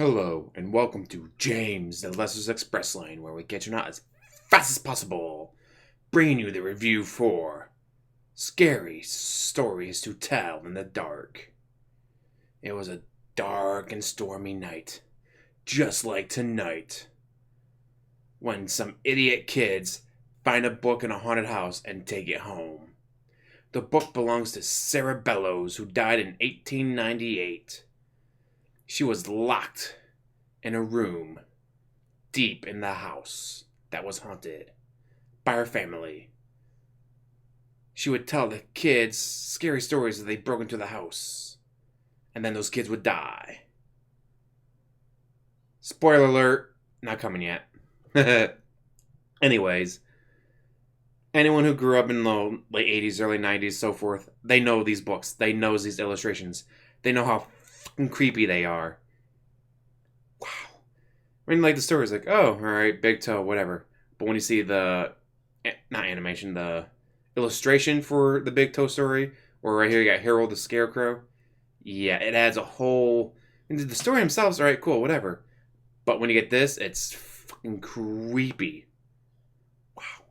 Hello, and welcome to James the Lesser's Express Lane, where we get you out as fast as possible, bringing you the review for Scary Stories to Tell in the Dark. It was a dark and stormy night, just like tonight, when some idiot kids find a book in a haunted house and take it home. The book belongs to Sarah Bellows, who died in 1898. She was locked in a room deep in the house that was haunted by her family. She would tell the kids scary stories that they broke into the house, and then those kids would die. Spoiler alert, not coming yet. Anyways, anyone who grew up in the late 80s, early 90s, so forth, they know these books. They know these illustrations. They know how fucking creepy they are. Wow. I mean, like, the story's like, oh, alright, big toe, whatever. But when you see the, not animation, the illustration for the big toe story, or right here you got Harold the Scarecrow, yeah, it adds a whole, and the story themselves, alright, cool, whatever. But when you get this, it's fucking creepy. Wow.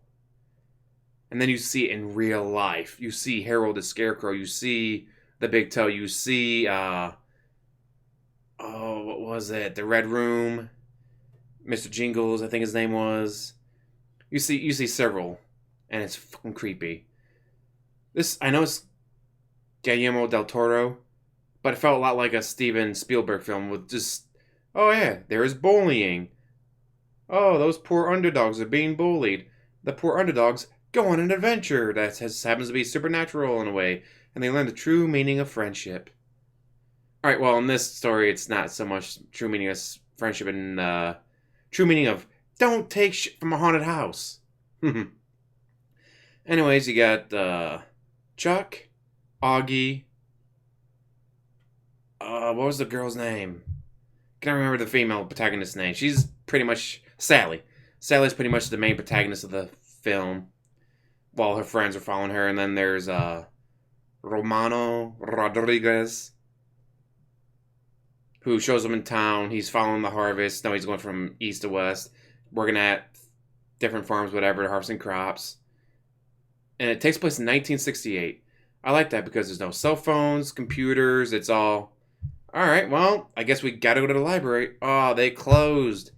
And then you see it in real life. You see Harold the Scarecrow, you see the big toe, you see, what was it? The Red Room, Mr. Jingles, I think his name was. You see several, and it's fucking creepy. This, I know it's Guillermo del Toro, but it felt a lot like a Steven Spielberg film with just, oh yeah, there is bullying. Oh, those poor underdogs are being bullied. The poor underdogs go on an adventure that happens to be supernatural in a way, and they learn the true meaning of friendship. Alright, well, in this story, it's not so much true meaning of friendship and true meaning of don't take shit from a haunted house. Anyways, you got Chuck, Augie, what was the girl's name? Can't remember the female protagonist's name. She's pretty much Sally. Sally's pretty much the main protagonist of the film, while her friends are following her. And then there's Romano Rodriguez, who shows up in town. He's following the harvest. Now he's going from east to west, working at different farms, whatever, harvesting crops. And it takes place in 1968. I like that because there's no cell phones, computers. It's all right, well, I guess we gotta go to the library. Oh, they closed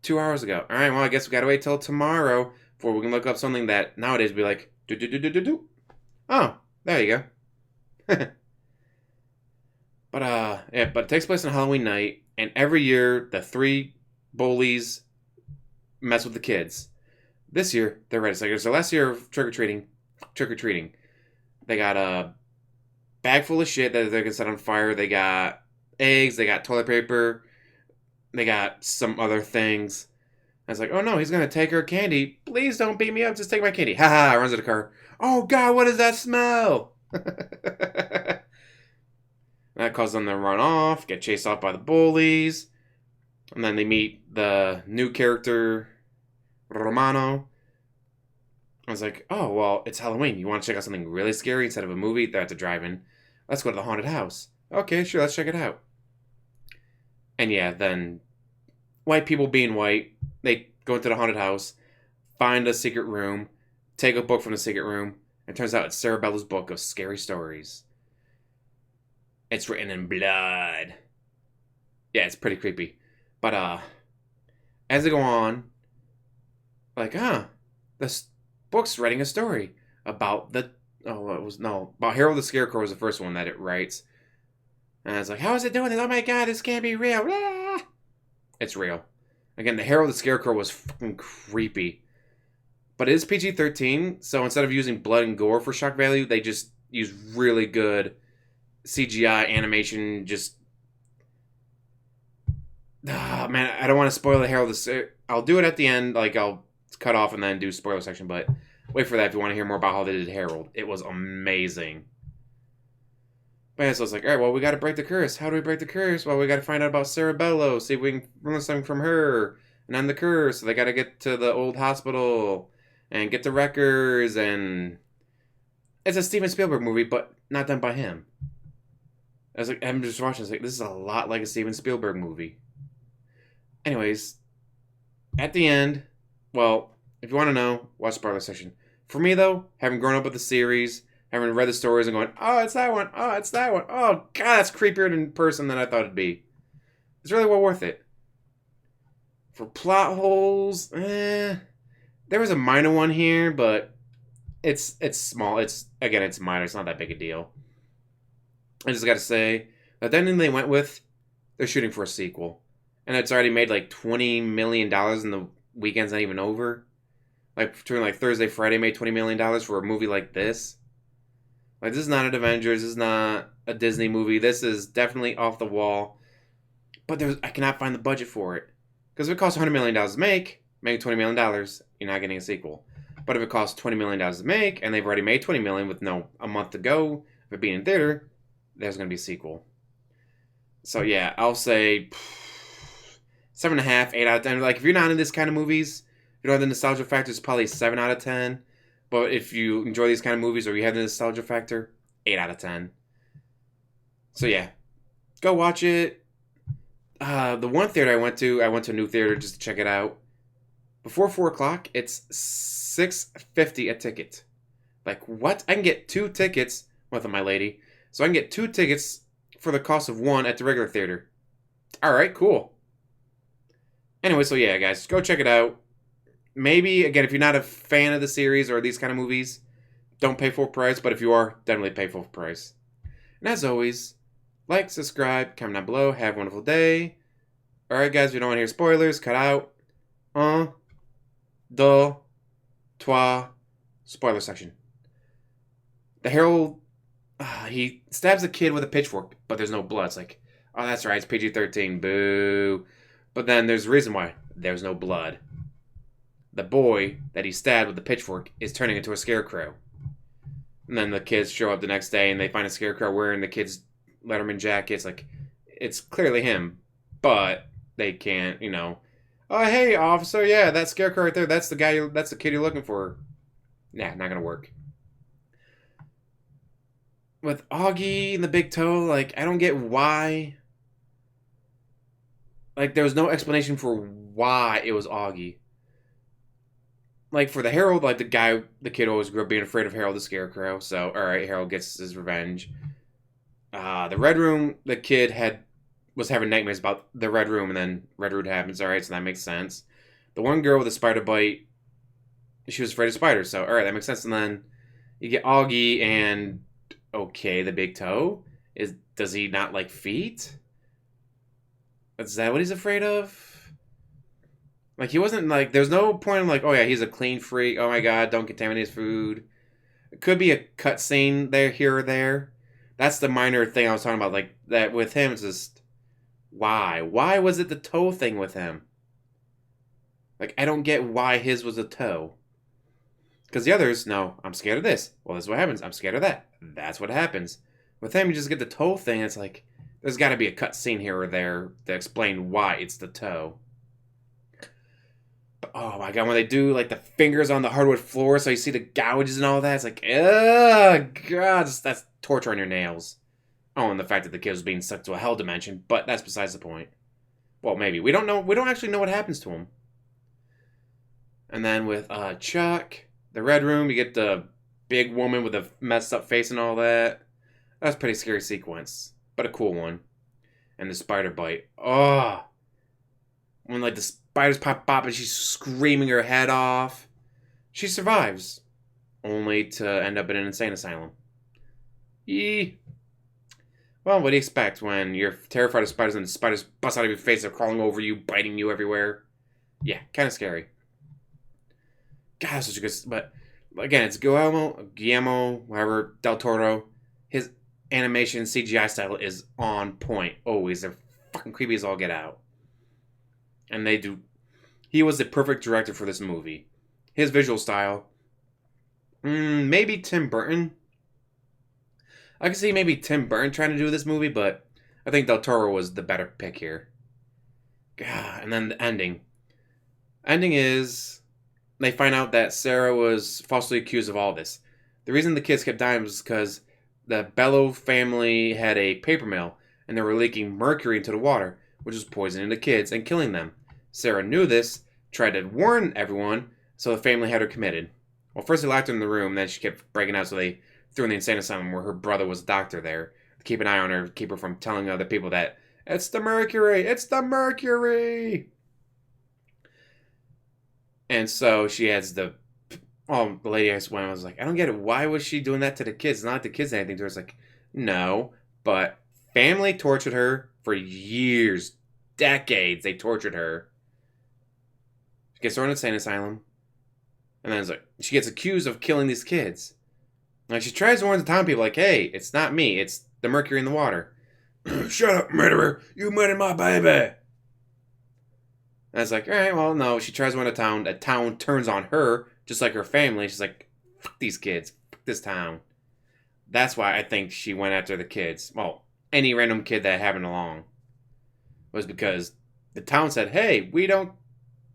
2 hours ago. All right, well, I guess we gotta wait till tomorrow before we can look up something that nowadays would be like, do. Oh, there you go. But it takes place on Halloween night, and every year the three bullies mess with the kids. This year they're ready. It's like it's their last year of trick or treating. They got a bag full of shit that they're gonna set on fire. They got eggs. They got toilet paper. They got some other things. I was like, oh no, he's gonna take our candy. Please don't beat me up. Just take my candy. Ha ha! Runs to the car. Oh god, what is that smell? That causes them to run off, get chased off by the bullies. And then they meet the new character, Romano. I was like, oh, well, it's Halloween. You want to check out something really scary instead of a movie that I have to drive in? Let's go to the haunted house. Okay, sure, let's check it out. And yeah, then white people being white, they go into the haunted house, find a secret room, take a book from the secret room, and it turns out it's Sarah Bellows' book of scary stories. It's written in blood. Yeah, it's pretty creepy. But, as they go on, like, this book's writing a story about about Harold the Scarecrow was the first one that it writes. And I was like, how is it doing this? Oh my god, this can't be real. Ah! It's real. Again, the Harold the Scarecrow was fucking creepy. But it is PG-13, so instead of using blood and gore for shock value, they just use really good CGI animation. Just man, I don't want to spoil the Harold. I'll do it at the end. Like, I'll cut off and then do spoiler section. But wait for that if you want to hear more about how they did Harold. It was amazing. But yeah, so it's like, all right, well, we got to break the curse. How do we break the curse? Well, we got to find out about Sarah Bellows. See if we can learn something from her and end the curse. So they got to get to the old hospital and get the records. And it's a Steven Spielberg movie, but not done by him. I was like, I'm just watching. It's like, this is a lot like a Steven Spielberg movie. Anyways, at the end, well, if you want to know, watch the spoiler section. For me, though, having grown up with the series, having read the stories and going, oh, it's that one, oh, it's that one, oh, God, that's creepier in person than I thought it'd be. It's really well worth it. For plot holes, there was a minor one here, but it's small. It's minor. It's not that big a deal. I just got to say, the ending they went with, they're shooting for a sequel, and it's already made like $20 million in the weekend's not even over. Like between like Thursday, Friday, made $20 million for a movie like this. Like this is not an Avengers. This is not a Disney movie. This is definitely off the wall. But I cannot find the budget for it. Because if it costs $100 million to make $20 million, you're not getting a sequel. But if it costs $20 million to make, and they've already made $20 million with a month to go of it being in theater, there's going to be a sequel. So yeah, I'll say 7.5, 8 out of 10. Like if you're not into this kind of movies, if you don't have the nostalgia factor, it's probably 7 out of 10. But if you enjoy these kind of movies or you have the nostalgia factor, 8 out of 10. So yeah, go watch it. The one theater I went to a new theater just to check it out. Before 4 o'clock, it's $6.50 a ticket. Like, what? I can get 2 tickets with my lady. So I can get 2 tickets for the cost of 1 at the regular theater. Alright, cool. Anyway, so yeah, guys, go check it out. Maybe, again, if you're not a fan of the series or these kind of movies, don't pay full price. But if you are, definitely pay full price. And as always, like, subscribe, comment down below. Have a wonderful day. Alright, guys, if you don't want to hear spoilers, cut out. 1, 2, 3, spoiler section. The Herald, he stabs a kid with a pitchfork, but there's no blood. It's like, oh, that's right, it's PG-13, boo. But then there's a reason why there's no blood. The boy that he stabbed with the pitchfork is turning into a scarecrow. And then the kids show up the next day and they find a scarecrow wearing the kid's Letterman jacket. It's like, it's clearly him, but they can't, oh, hey, officer, yeah, that scarecrow right there, that's the kid you're looking for. Nah, not gonna work. With Augie and the big toe, like, I don't get why. Like, there was no explanation for why it was Augie. Like, for the Harold, like, the kid always grew up being afraid of Harold the Scarecrow, so, alright, Harold gets his revenge. The Red Room, the kid was having nightmares about the Red Room, and then Red Room happens, alright, so that makes sense. The one girl with a spider bite, she was afraid of spiders, so, alright, that makes sense, and then you get Augie, and, okay, the big toe? Does he not like feet? Is that what he's afraid of? Like, he wasn't, like, there's no point in, like, oh, yeah, he's a clean freak. Oh, my God, don't contaminate his food. It could be a cutscene there, here or there. That's the minor thing I was talking about. Like, that with him, it's just, why? Why was it the toe thing with him? Like, I don't get why his was a toe. Because the others, no, I'm scared of this. Well, this is what happens. I'm scared of that. That's what happens. With him, you just get the toe thing. It's like, there's got to be a cutscene here or there to explain why it's the toe. Oh my God, when they do like the fingers on the hardwood floor so you see the gouges and all that, it's like, ugh, God, that's torture on your nails. Oh, and the fact that the kid was being sucked to a hell dimension, but that's besides the point. Well, maybe. We don't actually know what happens to him. And then with Chuck, the Red Room, you get the big woman with a messed up face and all that. That's a pretty scary sequence, but a cool one. And the spider bite. Oh, when like the spiders pop up and she's screaming her head off. She survives, only to end up in an insane asylum. Yee. Well, what do you expect when you're terrified of spiders and the spiders bust out of your face, they're crawling over you, biting you everywhere? Yeah, kind of scary. God, that's such a good... But, again, it's Guillermo, whatever, Del Toro. His animation CGI style is on point. Always. They're fucking creepy as all get out. And they do... He was the perfect director for this movie. His visual style... maybe Tim Burton. I can see maybe Tim Burton trying to do this movie, but I think Del Toro was the better pick here. God, and then the ending. Ending is... They find out that Sarah was falsely accused of all this. The reason the kids kept dying was because the Bello family had a paper mill, and they were leaking mercury into the water, which was poisoning the kids and killing them. Sarah knew this, tried to warn everyone, so the family had her committed. Well, first they locked her in the room, then she kept breaking out, so they threw her in the insane asylum where her brother was a doctor there to keep an eye on her, keep her from telling other people that it's the mercury, it's the mercury. And so she has the the lady I went, I was like, I don't get it. Why was she doing that to the kids? Not like the kids had anything to her. It's like, no, but family tortured her for years, decades. They tortured her. She gets thrown in an insane asylum, and then it's like she gets accused of killing these kids. Like she tries to warn the town people, like, hey, it's not me. It's the mercury in the water. Shut up, murderer! You murdered my baby. And it's like, all right, well, no. She tries to warn the town. The town turns on her, just like her family. She's like, fuck these kids. Fuck this town. That's why I think she went after the kids. Well, any random kid that happened along. Was because the town said, hey, we don't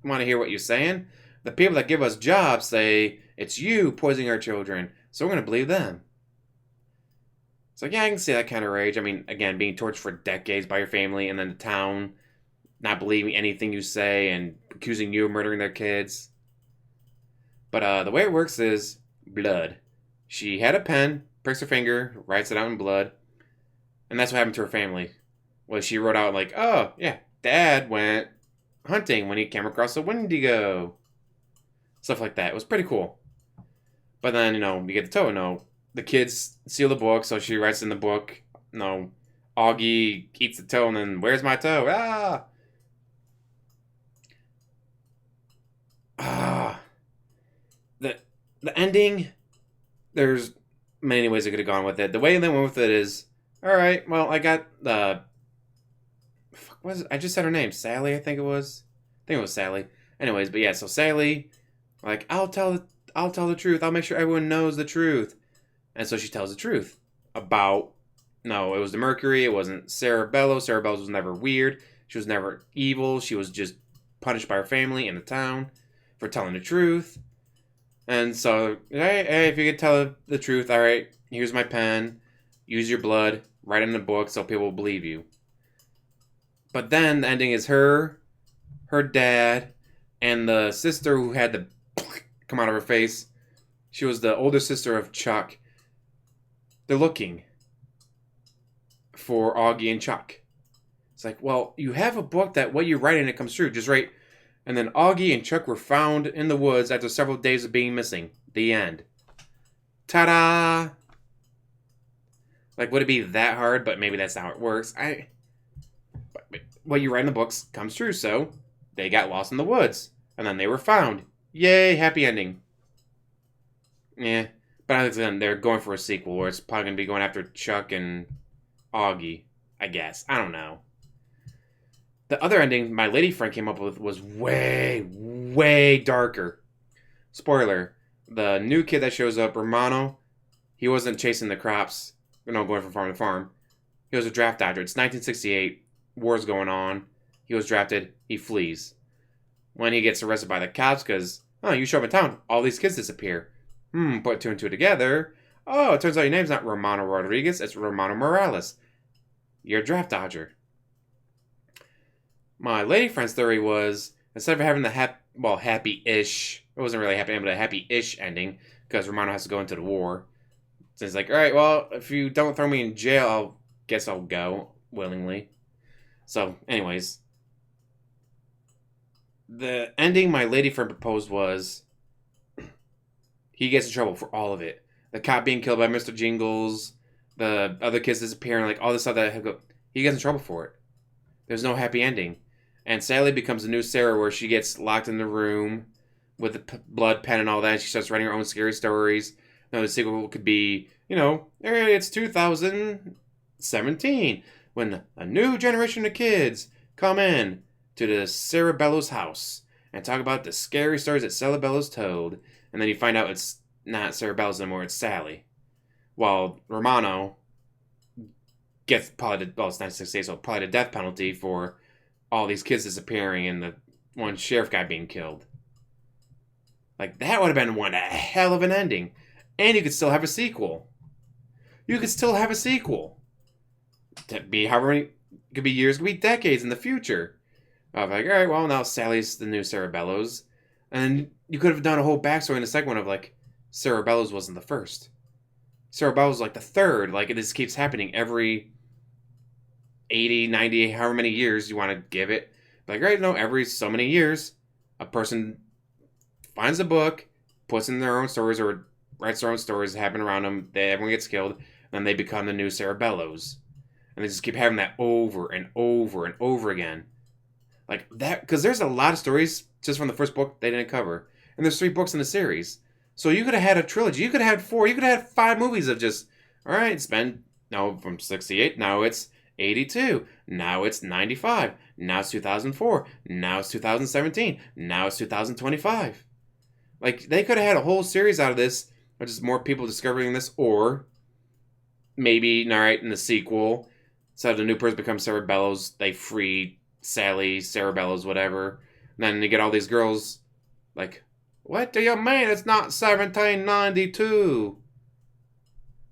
want to hear what you're saying. The people that give us jobs say it's you poisoning our children, so we're going to believe them. So yeah, I can see that kind of rage. I mean, again, being tortured for decades by your family, and then the town not believing anything you say and accusing you of murdering their kids. But the way it works is blood. She had a pen, pricks her finger, writes it out in blood, and that's what happened to her family. Well, she wrote out like, oh yeah, Dad went hunting when he came across a Wendigo. Stuff like that. It was pretty cool. But then, you get the toe. The kids steal the book, so she writes in the book, Augie eats the toe, and then, where's my toe? The ending, there's many ways I could have gone with it. The way they went with it is, all right, well, I got I just said her name, Sally, I think it was. I think it was Sally. Anyways, but yeah, so Sally, like, I'll tell the truth. I'll make sure everyone knows the truth. And so she tells the truth about, no, it was the mercury. It wasn't Sarah Bellows. Sarah Bellows was never weird. She was never evil. She was just punished by her family and the town for telling the truth. And so, hey, if you could tell the truth, all right, here's my pen. Use your blood. Write it in the book so people will believe you. But then the ending is her dad, and the sister who had the come out of her face. She was the older sister of Chuck. They're looking for Augie and Chuck. It's like, well, you have a book that what you write in it comes true. Just write. And then Augie and Chuck were found in the woods after several days of being missing. The end. Ta-da! Like, would it be that hard? But maybe that's not how it works. What you write in the books comes true, so they got lost in the woods. And then they were found. Yay, happy ending. Yeah. But then they're going for a sequel where it's probably going to be going after Chuck and Augie, I guess. I don't know. The other ending my lady friend came up with was way, way darker. Spoiler. The new kid that shows up, Romano, he wasn't chasing the crops, going from farm to farm. He was a draft dodger. It's 1968. War's going on. He was drafted. He flees. When he gets arrested by the cops because, you show up in town. All these kids disappear. Put two and two together. Oh, it turns out your name's not Romano Rodriguez. It's Romano Morales. You're a draft dodger. My lady friend's theory was, instead of having the happy-ish, it wasn't really happy, but a happy-ish ending, because Romano has to go into the war. So it's like, all right, well, if you don't throw me in jail, I'll go willingly. So, anyways, the ending my lady friend proposed was he gets in trouble for all of it. The cop being killed by Mr. Jingles, the other kids disappearing, like all this stuff he gets in trouble for it. There's no happy ending. And Sally becomes the new Sarah where she gets locked in the room with the blood pen and all that. And she starts writing her own scary stories. The sequel could be, it's 2017 when a new generation of kids come in to the Sarah Bellows house and talk about the scary stories that Sarah Bellows told. And then you find out it's not Sarah Bellows anymore, it's Sally. While Romano gets it's 1968, so probably the death penalty for all these kids disappearing and the one sheriff guy being killed. Like, that would have been one hell of an ending. And you could still have a sequel. To be however many, it could be years, it could be decades in the future. I was like, all right, well, now Sally's the new Cerebellos. And you could have done a whole backstory in the second one of, like, Cerebellos wasn't the first. Cerebellos was, like, the third. Like, it just keeps happening every 80, 90, however many years you want to give it. Like, right, no, every so many years, a person finds a book, puts in their own stories, or writes their own stories that happen around them. Everyone gets killed, and then they become the new Cerebellos. And they just keep having that over and over and over again. Like that, because there's a lot of stories just from the first book they didn't cover. And there's 3 books in the series. So you could have had a trilogy. You could have had 4. You could have had 5 movies of just, all right, it's been, no, from 68, now it's 82. Now it's 95. Now it's 2004. Now it's 2017. Now it's 2025. Like, they could have had a whole series out of this, or just more people discovering this, or maybe, all right, in the sequel, so the new person becomes Cerebellos, they free Sally, Cerebellos, whatever. And then you get all these girls, like, what do you mean it's not 1792?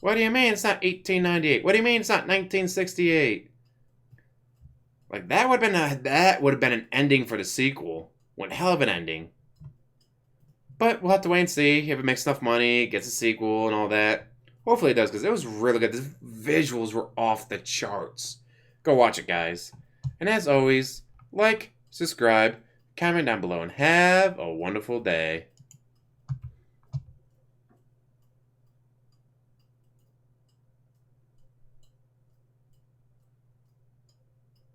What do you mean it's not 1898? What do you mean it's not 1968? Like, that would have been an ending for the sequel. One hell of an ending. But we'll have to wait and see if it makes enough money, gets a sequel, and all that. Hopefully it does, because it was really good. The visuals were off the charts. Go watch it, guys. And as always, like, subscribe, comment down below, and have a wonderful day.